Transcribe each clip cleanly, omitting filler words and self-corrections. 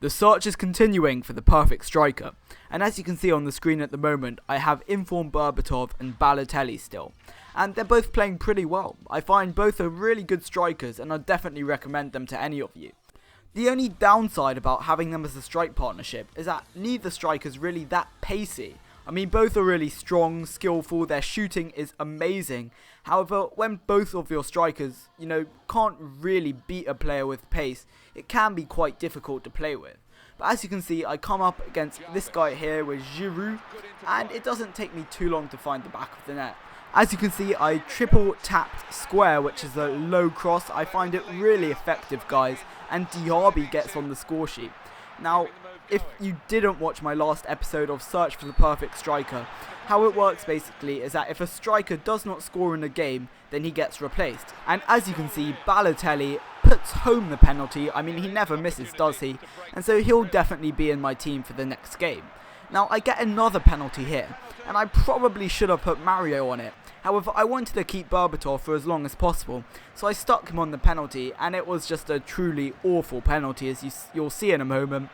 The search is continuing for the perfect striker, and as you can see on the screen at the moment, I have informed Berbatov and Balotelli still, and they're both playing pretty well. I find both are really good strikers, and I'd definitely recommend them to any of you. The only downside about having them as a strike partnership is that neither striker's really that pacey. I mean, both are really strong, skillful, their shooting is amazing. However, when both of your strikers, can't really beat a player with pace, it can be quite difficult to play with. But as you can see, I come up against this guy here with Giroud, and it doesn't take me too long to find the back of the net. As you can see, I triple tapped square, which is a low cross. I find it really effective, guys, and Diaby gets on the score sheet. Now, if you didn't watch my last episode of Search for the Perfect Striker, how it works basically is that if a striker does not score in a game, then he gets replaced. And as you can see, Balotelli puts home the penalty. I mean, he never misses, does he? And so he'll definitely be in my team for the next game. Now, I get another penalty here, and I probably should have put Mario on it. However, I wanted to keep Berbatov for as long as possible, so I stuck him on the penalty, and it was just a truly awful penalty, as you'll see in a moment.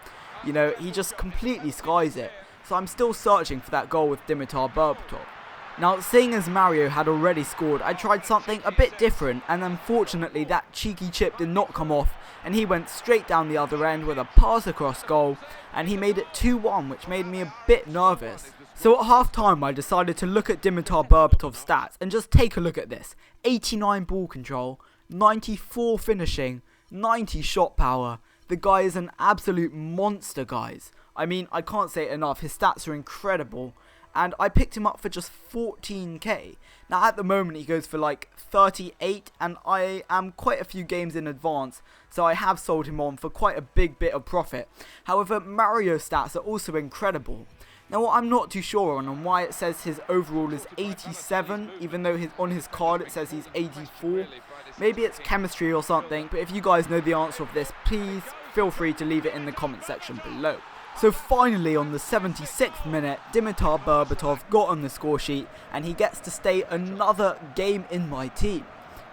He just completely skies it. So I'm still searching for that goal with Dimitar Berbatov. Now, seeing as Mario had already scored, I tried something a bit different, and unfortunately that cheeky chip did not come off, and he went straight down the other end with a pass across goal, and he made it 2-1, which made me a bit nervous. So at half time, I decided to look at Dimitar Berbatov's stats and just take a look at this. 89 ball control, 94 finishing, 90 shot power. The guy is an absolute monster, guys. I mean, I can't say it enough. His stats are incredible. And I picked him up for just 14k. Now, at the moment, he goes for like 38. And I am quite a few games in advance. So I have sold him on for quite a big bit of profit. However, Mario's stats are also incredible. Now, what I'm not too sure on why it says his overall is 87, even though on his card it says he's 84. Maybe it's chemistry or something, but if you guys know the answer of this, please feel free to leave it in the comment section below. So finally, on the 76th minute, Dimitar Berbatov got on the score sheet, and he gets to stay another game in my team.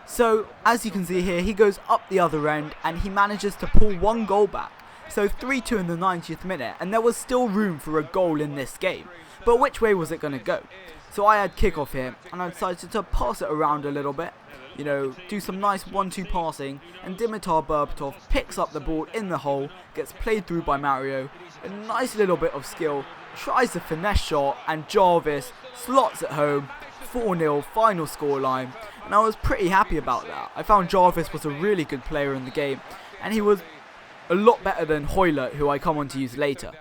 So, as you can see here, he goes up the other end, and he manages to pull one goal back. So 3-2 in the 90th minute, and there was still room for a goal in this game. But which way was it going to go? So I had kickoff here, and I decided to pass it around a little bit. Do some nice 1-2 passing, and Dimitar Berbatov picks up the ball in the hole, gets played through by Mario, a nice little bit of skill, tries the finesse shot, and Jarvis slots it home, 4-0 final scoreline, and I was pretty happy about that. I found Jarvis was a really good player in the game, and he was a lot better than Hoylert, who I come on to use later.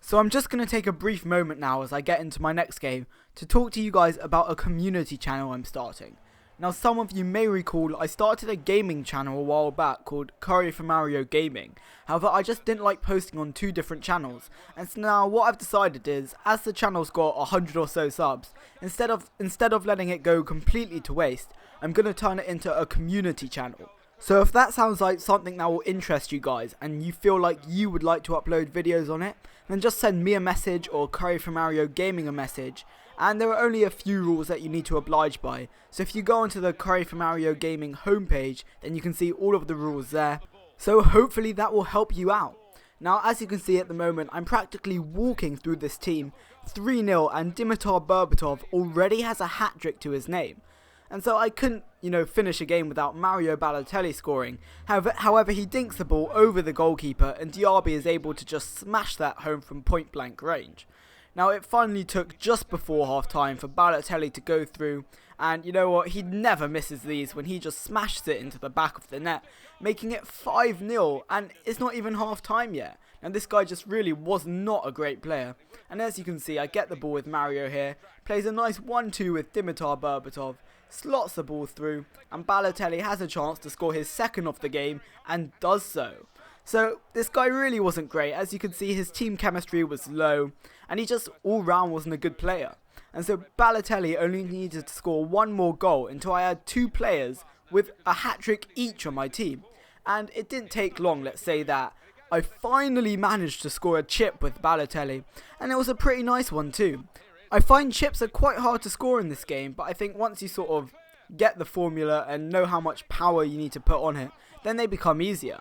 So I'm just going to take a brief moment now as I get into my next game to talk to you guys about a community channel I'm starting. Now, some of you may recall I started a gaming channel a while back called CurryForMario Gaming. However, I just didn't like posting on two different channels, and so now what I've decided is, as the channel's got 100 or so subs, instead of letting it go completely to waste, I'm going to turn it into a community channel. So if that sounds like something that will interest you guys, and you feel like you would like to upload videos on it, then just send me a message or CurryForMario Gaming a message. And there are only a few rules that you need to oblige by. So if you go onto the CurryForMario Gaming homepage, then you can see all of the rules there. So hopefully that will help you out. Now, as you can see at the moment, I'm practically walking through this team 3-0, and Dimitar Berbatov already has a hat-trick to his name. And so I couldn't, finish a game without Mario Balotelli scoring. However, he dinks the ball over the goalkeeper, and Diaby is able to just smash that home from point-blank range. Now, it finally took just before half-time for Balotelli to go through, and you know what, he never misses these when he just smashes it into the back of the net, making it 5-0, and it's not even half-time yet. And this guy just really was not a great player. And as you can see, I get the ball with Mario here, plays a nice 1-2 with Dimitar Berbatov, slots the ball through, and Balotelli has a chance to score his second of the game, and does so. So this guy really wasn't great. As you can see, his team chemistry was low, and he just all round wasn't a good player. And so Balotelli only needed to score one more goal until I had two players with a hat-trick each on my team. And it didn't take long, let's say that. I finally managed to score a chip with Balotelli, and it was a pretty nice one too. I find chips are quite hard to score in this game, but I think once you sort of get the formula and know how much power you need to put on it, then they become easier.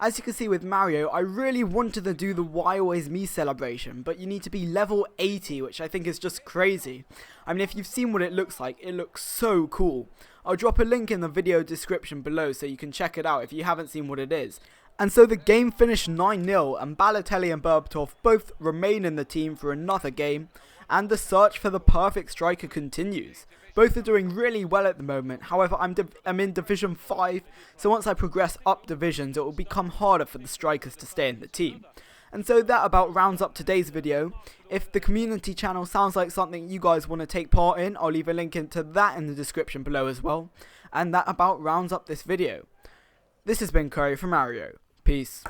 As you can see with Mario, I really wanted to do the Why Always Me celebration, but you need to be level 80, which I think is just crazy. I mean, if you've seen what it looks like, it looks so cool. I'll drop a link in the video description below so you can check it out if you haven't seen what it is. And so the game finished 9-0, and Balotelli and Berbatov both remain in the team for another game, and the search for the perfect striker continues. Both are doing really well at the moment. However, I'm in Division 5, so once I progress up divisions, it will become harder for the strikers to stay in the team. And so that about rounds up today's video. If the community channel sounds like something you guys want to take part in, I'll leave a link into that in the description below as well. And that about rounds up this video. This has been CurryForMario. Peace.